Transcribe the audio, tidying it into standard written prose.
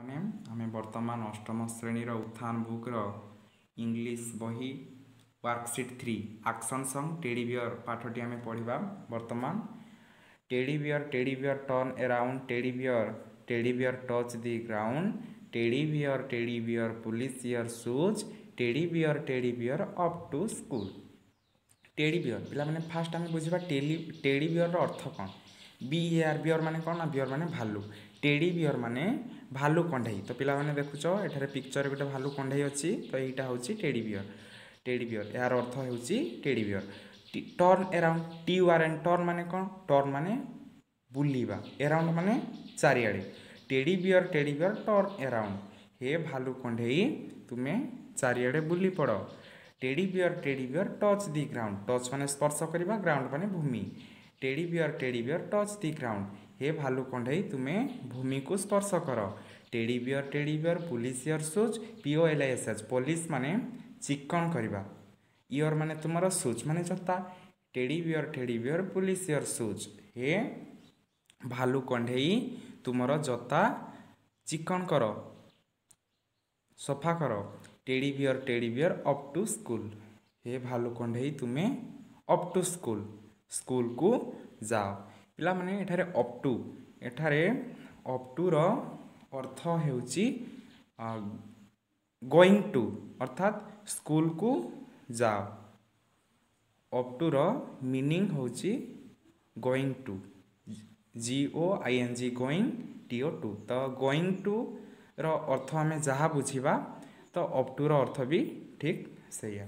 माने आमे वर्तमान अष्टम श्रेणी उत्थान बुक्र इंग्लिश बही वर्कशीट 3 एक्शन सॉन्ग टेडी बियर पाठटी आमे पढ़िबा। वर्तमान teddy bear turn around teddy bear touch the ground teddy bear polish your shoes teddy bear up to school. Teddy bear पिला माने फास्ट आमे बुझिबा टेडी बियर अर्थ कौन। बीआर बियर माने कौन ना बियर माने भालू। टेडी बियर माने भालू कंढई। तो पिला माने देखुच एठारे पिक्चर गोटे भालू कंढई अच्छी तो यहाँ हूँ टेडी बियर यार अर्थ हूँ teddy bear. Turn around T R N turn माने कौन टर्न माने बुलिबा अराउंड माने चारिआडे टेडी बियर टर्न अराउंड हे भालू कंढई तुम्हें चारिआडे बुली पड़। Teddy bear touch the ground touch माने स्पर्श करवा ग्राउंड माने भूमि teddy bear touch the ground हे भालू कंढई तुम्हें भूमि को स्पर्श कर। Teddy bear polish your shoes POLISH polish माने चिकन करवा योर माने तुमर शूज माने जता teddy bear polish your shoes हे भालू कंढई तुमर जता चिकन कर सफा कर। Teddy bear up to school हे भालू कंढई तुम्हें अप टू स्कूल को जाओ। पिला माने एठारे अप टू रो अर्थ हेउची गोइंग टू अर्थात स्कूल को जाओ। अप टू रो मीनिंग होची going to GOING going TO2 तो गोइंग टू रो अर्थ आमे जहाँ बुझिबा तो अप टू रो अर्थ भी ठीक सैया।